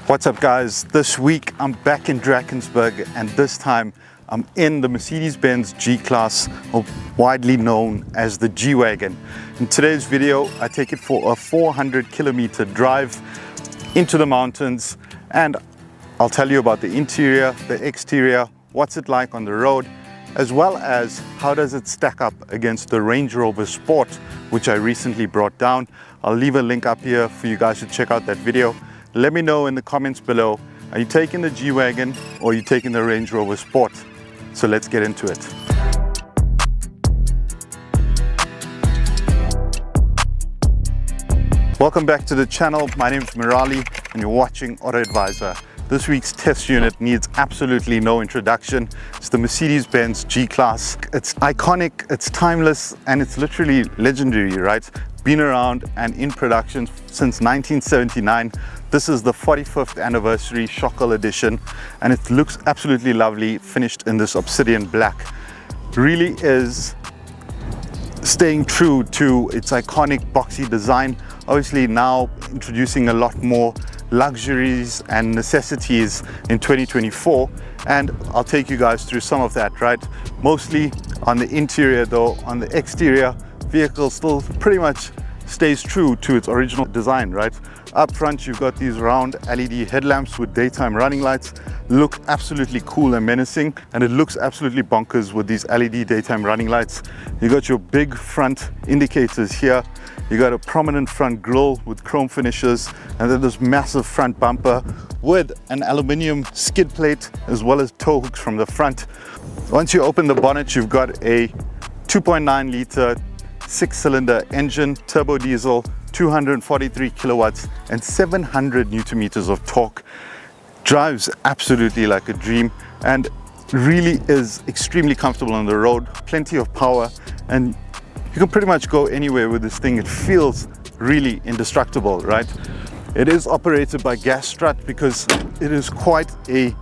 What's up guys, this week I'm back in Drakensberg and this time I'm in the Mercedes-Benz G-Class, or widely known as the G-Wagon. In today's video I take it for a 400-kilometer drive into the mountains, and I'll tell you about the interior, the exterior, what's it like on the road, as well as how does it stack up against the Range Rover Sport, which I recently brought down. I'll leave a link up here for you guys to check out that video. Let me know in the comments below, are you taking the G-Wagon or are you taking the Range Rover Sport? So let's get into it. Welcome back to the channel. My name is Murali and you're watching Auto Advisor. This week's test unit needs absolutely no introduction. It's the Mercedes-Benz G-Class. It's iconic, it's timeless, and it's literally legendary, right? Been around and in production since 1979. This is the 45th anniversary Schockl edition, and it looks absolutely lovely, finished in this obsidian black. Really is staying true to its iconic boxy design. Obviously now introducing a lot more luxuries and necessities in 2024, and I'll take you guys through some of that, right? Mostly on the interior though. On the exterior, vehicle still pretty much stays true to its original design, right? Up front you've got these round LED headlamps with daytime running lights. Look absolutely cool and menacing, and it looks absolutely bonkers with these LED daytime running lights. You got your big front indicators here. You got a prominent front grille with chrome finishes, and then this massive front bumper with an aluminium skid plate as well as tow hooks from the front. Once you open the bonnet, you've got a 2.9 liter 6-cylinder engine, turbo diesel, 243 kilowatts and 700 newton meters of torque. Drives absolutely like a dream and really is extremely comfortable on the road. Plenty of power, and you can pretty much go anywhere with this thing. It feels really indestructible, right? It is operated by gas strut because it is quite a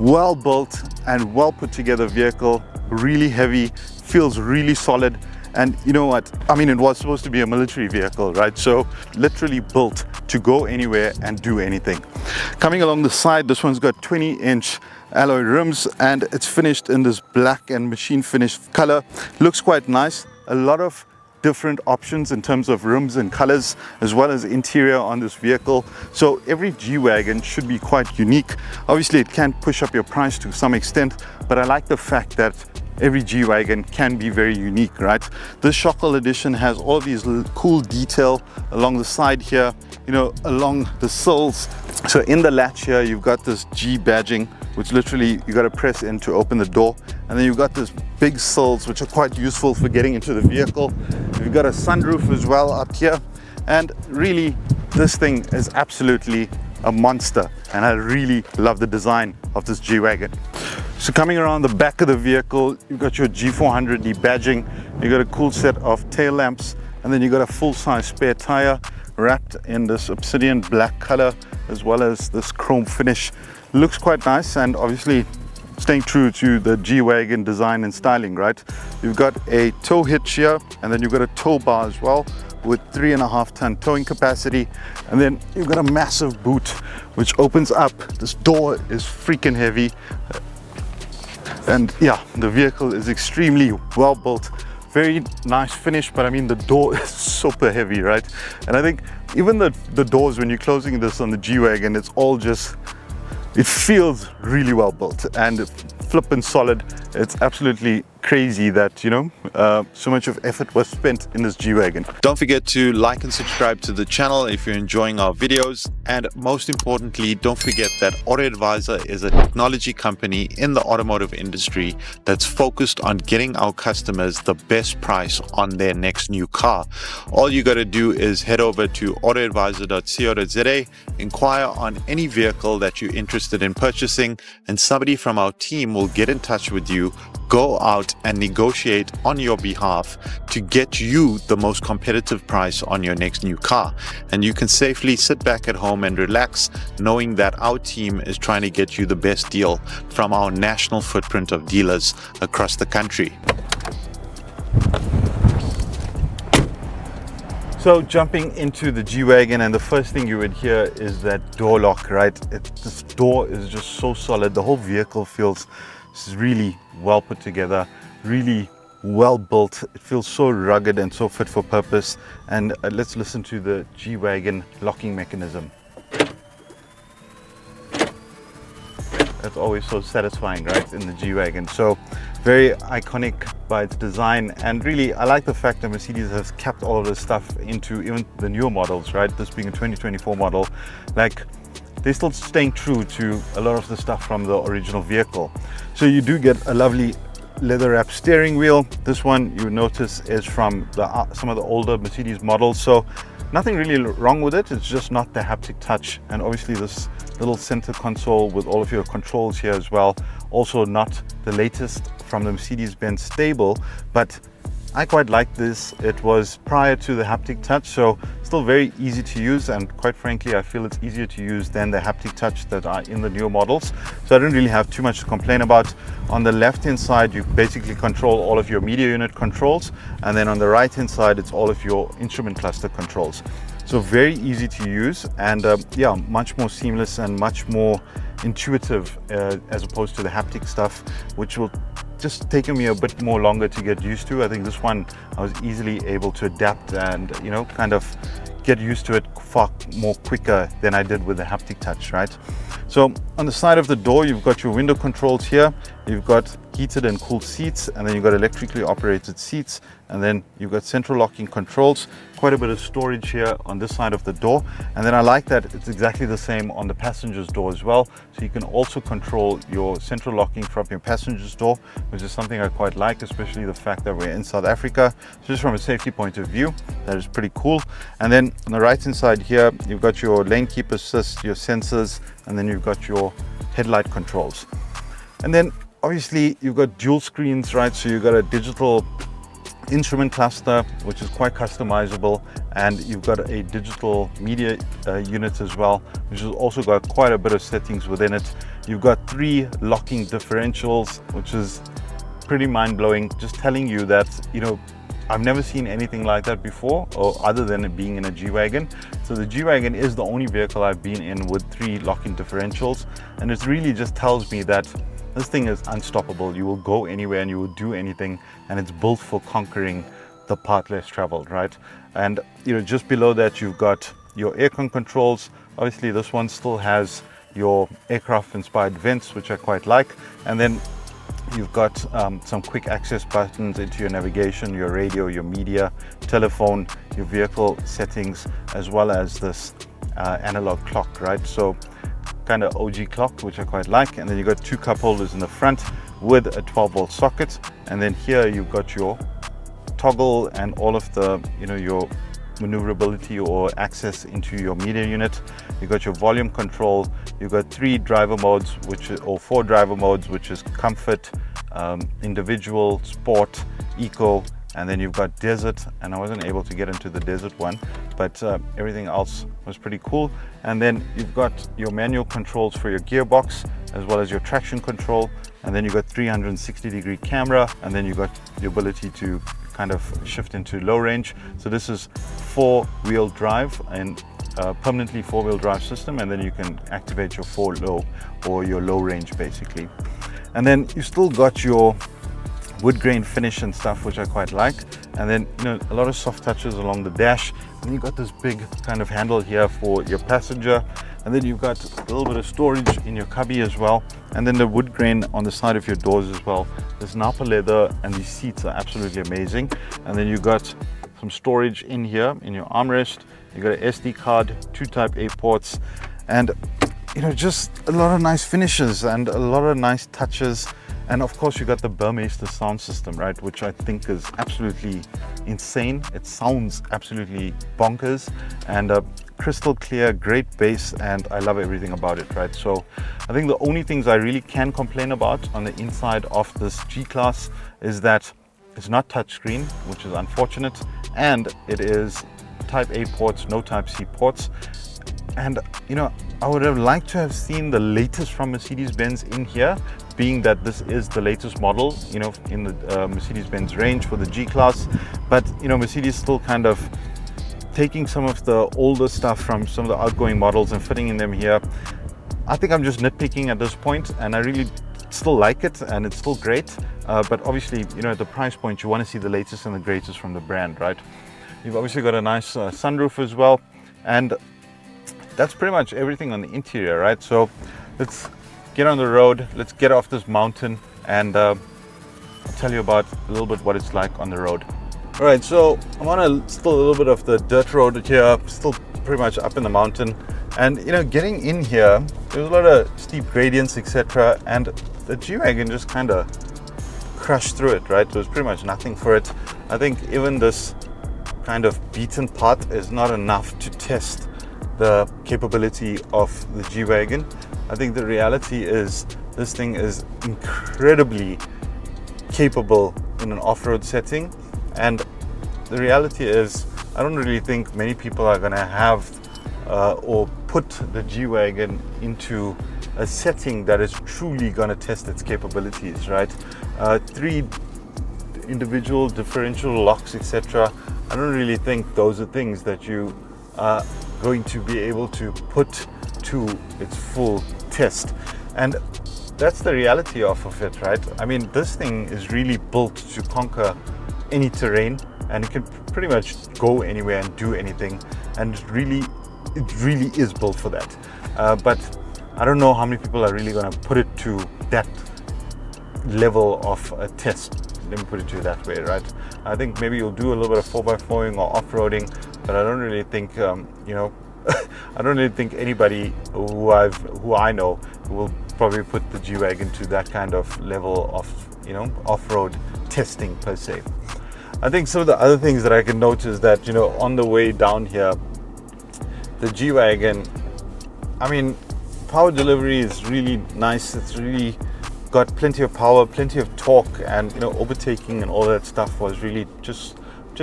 well built and well put together vehicle. Really heavy, feels really solid. And you know what, I mean, it was supposed to be a military vehicle, right? So literally built to go anywhere and do anything. Coming along the side, this one's got 20-inch alloy rims and it's finished in this black and machine finished color. Looks quite nice. A lot of different options in terms of rims and colors, as well as interior on this vehicle. So every G-Wagon should be quite unique. Obviously it can push up your price to some extent, but I like the fact that every G-Wagon can be very unique, right? This Schockl edition has all of these cool detail along the side here, you know, along the sills. So in the latch here, you've got this G badging, which literally you got to press in to open the door. And then you've got this big sills, which are quite useful for getting into the vehicle. You've got a sunroof as well up here. And really, this thing is absolutely a monster. And I really love the design of this G-Wagon. So coming around the back of the vehicle, you've got your G400d badging, you've got a cool set of tail lamps, and then you've got a full-size spare tire wrapped in this obsidian black color, as well as this chrome finish. Looks quite nice, and obviously staying true to the G-Wagon design and styling, right? You've got a tow hitch here, and then you've got a tow bar as well, with 3.5 ton towing capacity. And then you've got a massive boot, which opens up. This door is freaking heavy. And yeah, the vehicle is extremely well built, very nice finish, but I mean the door is super heavy, right? And I think even the doors, when you're closing this on the G-Wagon, it's all just, it feels really well built and flippin' solid. It's absolutely crazy that, you know, so much of effort was spent in this G-Wagon. Don't forget to like and subscribe to the channel if you're enjoying our videos, and most importantly, don't forget that Auto Advisor is a technology company in the automotive industry that's focused on getting our customers the best price on their next new car. All you got to do is head over to autoadvisor.co.za, inquire on any vehicle that you're interested in purchasing, and somebody from our team will get in touch with you, go out and negotiate on your behalf to get you the most competitive price on your next new car. And you can safely sit back at home and relax, knowing that our team is trying to get you the best deal from our national footprint of dealers across the country. So jumping into the G-Wagon, and the first thing you would hear is that door lock, right? This door is just so solid. The whole vehicle feels really well put together, really well built. It feels so rugged and so fit for purpose. And let's listen to the G-Wagon locking mechanism. That's always so satisfying, right, in the G-Wagon. So very iconic by its design, and really I like the fact that Mercedes has kept all of this stuff into even the newer models, right? This being a 2024 model, like they're still staying true to a lot of the stuff from the original vehicle. So you do get a lovely leather wrap steering wheel. This one you notice is from some of the older Mercedes models, so nothing really wrong with it. It's just not the haptic touch. And obviously this little center console with all of your controls here as well, also not the latest from the Mercedes-Benz stable, but I quite like this. It was prior to the haptic touch, so still very easy to use, and quite frankly I feel it's easier to use than the haptic touch that are in the newer models, so I don't really have too much to complain about. On the left hand side you basically control all of your media unit controls, and then on the right hand side it's all of your instrument cluster controls. So very easy to use, and yeah, much more seamless and much more intuitive as opposed to the haptic stuff, which will just taken me a bit more longer to get used to. I think this one I was easily able to adapt and, you know, kind of get used to it far more quicker than I did with the haptic touch, right? So on the side of the door you've got your window controls here, you've got heated and cooled seats, and then you've got electrically operated seats, and then you've got central locking controls, quite a bit of storage here on this side of the door. And then I like that it's exactly the same on the passenger's door as well, so you can also control your central locking from your passenger's door, which is something I quite like, especially the fact that we're in South Africa. So just from a safety point of view, that is pretty cool. And then on the right hand side here you've got your lane keep assist, your sensors, and then you've got your headlight controls. And then obviously you've got dual screens, right? So you've got a digital instrument cluster, which is quite customizable, and you've got a digital media unit as well, which has also got quite a bit of settings within it. You've got 3 locking differentials, which is pretty mind-blowing, just telling you that, you know, I've never seen anything like that before, or other than it being in a G-Wagon. So the G-Wagon is the only vehicle I've been in with 3 locking differentials, and it really just tells me that this thing is unstoppable. You will go anywhere and you will do anything, and it's built for conquering the path less traveled, right? And you know, just below that you've got your aircon controls. Obviously this one still has your aircraft inspired vents, which I quite like, and then you've got some quick access buttons into your navigation, your radio, your media, telephone, your vehicle settings, as well as this analog clock, right? So kind of OG clock, which I quite like. And then you've got 2 cup holders in the front with a 12-volt socket, and then here you've got your toggle and all of the, you know, your maneuverability or access into your media unit. You've got your volume control. You've got 3 driver modes, or 4 driver modes, which is comfort, individual, sport, eco, and then you've got desert, and I wasn't able to get into the desert one, but everything else was pretty cool. And then you've got your manual controls for your gearbox, as well as your traction control, and then you've got 360-degree camera, and then you've got the ability to kind of shift into low range. So this is 4-wheel drive, and permanently 4-wheel drive system, and then you can activate your 4-low or your low range basically. And then you still got your wood grain finish and stuff, which I quite like. And then, you know, a lot of soft touches along the dash. And you've got this big kind of handle here for your passenger. And then you've got a little bit of storage in your cubby as well. And then the wood grain on the side of your doors as well. This Napa leather, and these seats are absolutely amazing. And then you've got some storage in here in your armrest. You've got an SD card, 2 Type A ports, and you know, just a lot of nice finishes and a lot of nice touches. And of course you got the Burmeister sound system, right, which I think is absolutely insane. It sounds absolutely bonkers, and crystal clear, great bass, and I love everything about it, right? So I think the only things I really can complain about on the inside of this G-Class is that it's not touchscreen, which is unfortunate, and it is Type A ports, no Type C ports. And you know, I would have liked to have seen the latest from Mercedes-Benz in here, being that this is the latest model, you know, in the Mercedes-Benz range for the G-Class. But you know, Mercedes still kind of taking some of the older stuff from some of the outgoing models and fitting in them here. I think I'm just nitpicking at this point, and I really still like it, and it's still great. But obviously, you know, at the price point, you want to see the latest and the greatest from the brand, right? You've obviously got a nice sunroof as well, and that's pretty much everything on the interior, right? So let's get on the road, let's get off this mountain, and I'll tell you about a little bit what it's like on the road. All right, so I'm on still a little bit of the dirt road here, still pretty much up in the mountain. And you know, getting in here, there's a lot of steep gradients, etc. And the G-Wagon just kind of crushed through it, right? There was pretty much nothing for it. I think even this kind of beaten part is not enough to test the capability of the G-Wagon. I think the reality is this thing is incredibly capable in an off-road setting, and the reality is I don't really think many people are going to have or put the G-Wagon into a setting that is truly going to test its capabilities, right? 3 individual differential locks, etc. I don't really think those are things that you are going to be able to put to its full test, and that's the reality of it, right? I mean, this thing is really built to conquer any terrain, and it can pretty much go anywhere and do anything, and it really is built for that. But I don't know how many people are really going to put it to that level of a test. Let me put it to you that way, right? I think maybe you'll do a little bit of 4x4ing or off-roading, but I don't really think, you know, I don't really think anybody who I know will probably put the G-Wagon to that kind of level of, you know, off-road testing per se. I think some of the other things that I can note is that, you know, on the way down here, the G-Wagon, I mean, power delivery is really nice. It's really got plenty of power, plenty of torque, and you know, overtaking and all that stuff was really just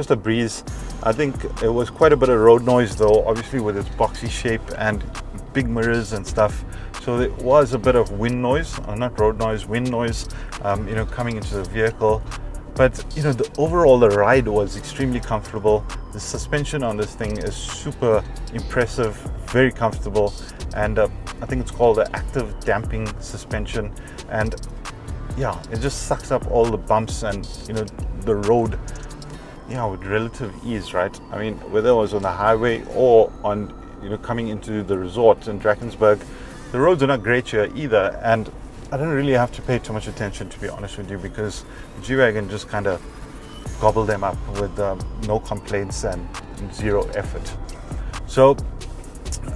a breeze. I think it was quite a bit of road noise though, obviously with its boxy shape and big mirrors and stuff. So there was a bit of wind noise, not road noise, wind noise, you know, coming into the vehicle. But you know, the ride was extremely comfortable. The suspension on this thing is super impressive, very comfortable, and I think it's called the active damping suspension. And yeah, it just sucks up all the bumps and, you know, the road, yeah, with relative ease, right? I mean, whether it was on the highway or on, you know, coming into the resort in Drakensberg, the roads are not great here either, and I don't really have to pay too much attention, to be honest with you, because the G-Wagon just kind of gobbled them up with no complaints and zero effort. So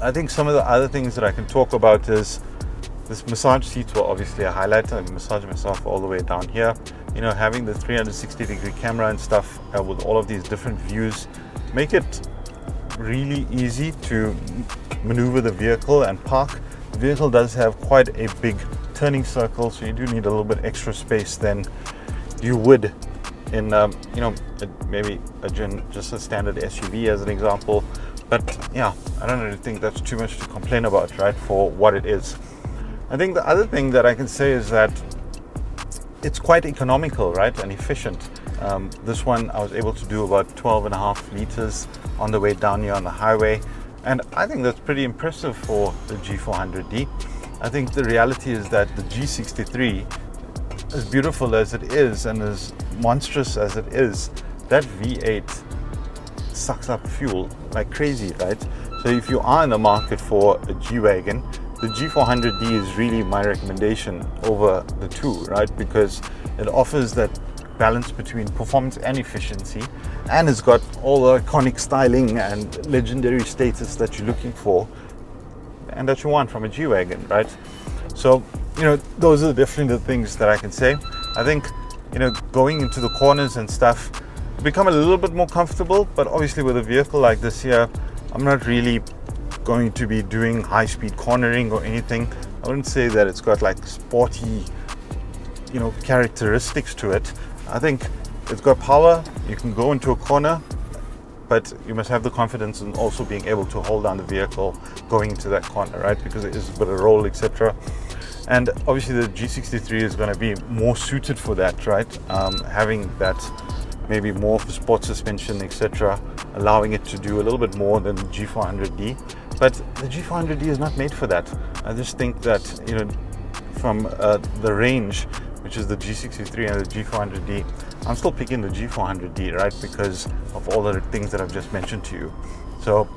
I think some of the other things that I can talk about is this massage seats were obviously a highlight. I massaged myself all the way down here. You know, having the 360-degree camera and stuff with all of these different views make it really easy to maneuver the vehicle and park. The vehicle does have quite a big turning circle, so you do need a little bit extra space than you would in, you know, maybe just a standard SUV as an example. But yeah, I don't really think that's too much to complain about, right, for what it is. I think the other thing that I can say is that it's quite economical, right, and efficient. This one I was able to do about 12.5 liters on the way down here on the highway, and I think that's pretty impressive for the G400d. I think the reality is that the G63, as beautiful as it is and as monstrous as it is, that V8 sucks up fuel like crazy, right? So if you are in the market for a G-Wagon, the G400d is really my recommendation over the two, right? Because it offers that balance between performance and efficiency, and it's got all the iconic styling and legendary status that you're looking for and that you want from a G-Wagon, right? So, you know, those are definitely the things that I can say. I think, you know, going into the corners and stuff, become a little bit more comfortable, but obviously with a vehicle like this here, I'm not really going to be doing high-speed cornering or anything. I wouldn't say that it's got like sporty, you know, characteristics to it. I think it's got power. You can go into a corner, but you must have the confidence in also being able to hold down the vehicle going into that corner, right? Because it is a bit of roll, etc. And obviously the G63 is going to be more suited for that, right? Having that maybe more for sport suspension, etc., allowing it to do a little bit more than the G400d. But the G400d is not made for that. I just think that, you know, from the range, which is the G63 and the G400d, I'm still picking the G400d, right, because of all the things that I've just mentioned to you. So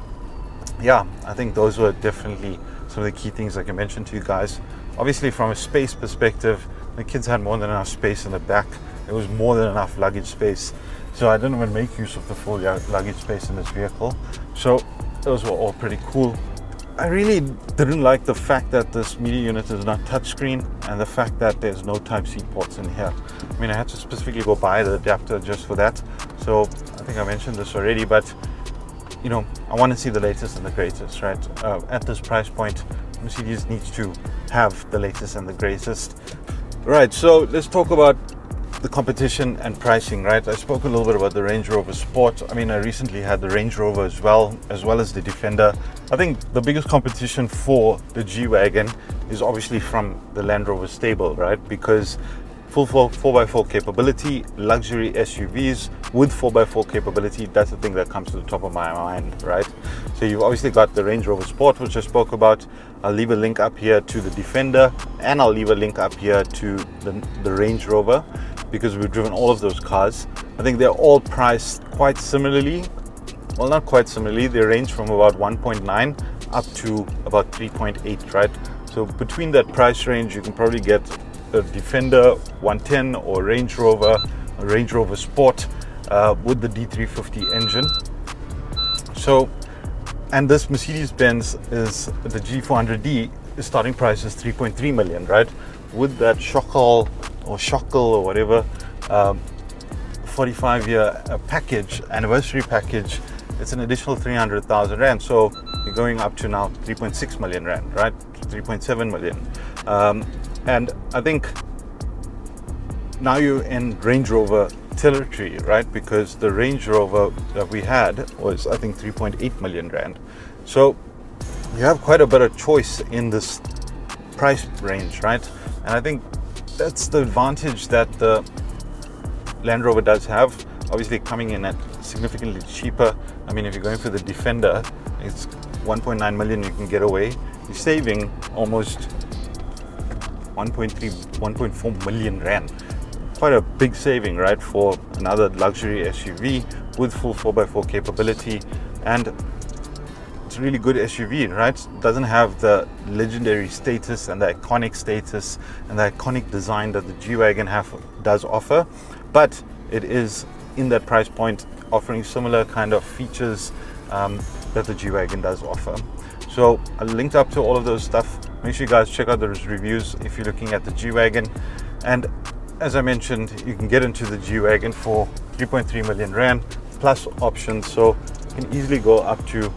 yeah, I think those were definitely some of the key things I can mention to you guys. Obviously, from a space perspective, the kids had more than enough space in the back. There was more than enough luggage space, so I didn't even make use of the full luggage space in this vehicle. So those were all pretty cool. I really didn't like the fact that this media unit is not touchscreen, and the fact that there's no Type-C ports in here. I mean, I had to specifically go buy the adapter just for that. So I think I mentioned this already, but you know, I want to see the latest and the greatest, right? At this price point, Mercedes needs to have the latest and the greatest. Right, so let's talk about the competition and pricing, right? I spoke a little bit about the Range Rover Sport. I mean, I recently had the Range Rover as well as the Defender. I think the biggest competition for the G-Wagon is obviously from the Land Rover stable, right? Because full 4x4 capability, luxury SUVs with 4x4 capability, that's the thing that comes to the top of my mind, right? So you've obviously got the Range Rover Sport, which I spoke about. I'll leave a link up here to the Defender, and I'll leave a link up here to the Range Rover, because we've driven all of those cars. I think they're all priced quite similarly. Well, not quite similarly. They range from about 1.9 up to about 3.8, right? So between that price range, you can probably get a Defender 110 or a Range Rover Sport with the D350 engine. So, and this Mercedes-Benz is the G400d. The starting price is 3.3 million, right? With that Schockl or whatever 45-year package, anniversary package, it's an additional 300,000 rand. So you're going up to now 3.6 million rand, right? 3.7 million. And I think now you're in Range Rover territory, right? Because the Range Rover that we had was, I think, 3.8 million rand. So you have quite a bit of choice in this price range, right? And I think that's the advantage that the Land Rover does have. Obviously, coming in at significantly cheaper. I mean, if you're going for the Defender, it's 1.9 million you can get away. You're saving almost 1.4 million rand. Quite a big saving, right, for another luxury SUV with full 4x4 capability. And it's a really good SUV, right? It doesn't have the legendary status and the iconic status and the iconic design that the G-Wagon does offer, but it is in that price point offering similar kind of features that the G-Wagon does offer. So I linked up to all of those stuff. Make sure you guys check out those reviews if you're looking at the G-Wagon. And as I mentioned, you can get into the G-Wagon for 3.3 million rand plus options. So you can easily go up to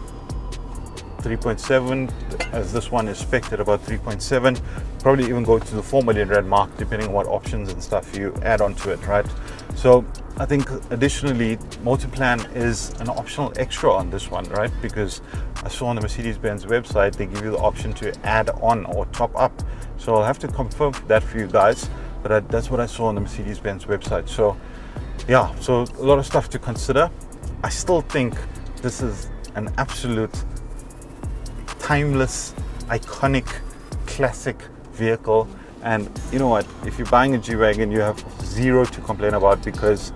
3.7, as this one is spec'd at about 3.7. Probably even go to the 4 million rand mark, depending on what options and stuff you add onto it, right? So I think additionally, Multiplan is an optional extra on this one, right? Because I saw on the Mercedes-Benz website, they give you the option to add on or top up. So I'll have to confirm that for you guys, but that's what I saw on the Mercedes-Benz website. So yeah, so a lot of stuff to consider. I still think this is an absolute timeless, iconic, classic vehicle. And you know what, if you're buying a G-Wagon, you have zero to complain about, because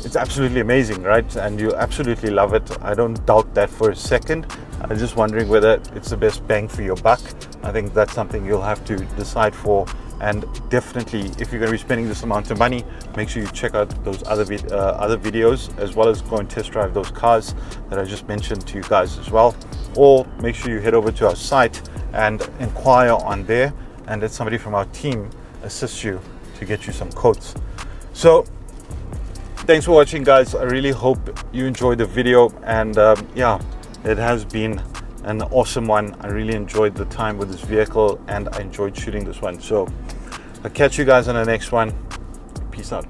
it's absolutely amazing, right? And you absolutely love it. I don't doubt that for a second. I'm just wondering whether it's the best bang for your buck. I think that's something you'll have to decide for. And definitely, if you're going to be spending this amount of money, make sure you check out those other videos, as well as go and test drive those cars that I just mentioned to you guys as well. Or make sure you head over to our site and inquire on there, and let somebody from our team assist you to get you some quotes. So thanks for watching, guys. I really hope you enjoyed the video, and yeah, it has been an awesome one. I really enjoyed the time with this vehicle, and I enjoyed shooting this one. So I'll catch you guys on the next one. Peace out.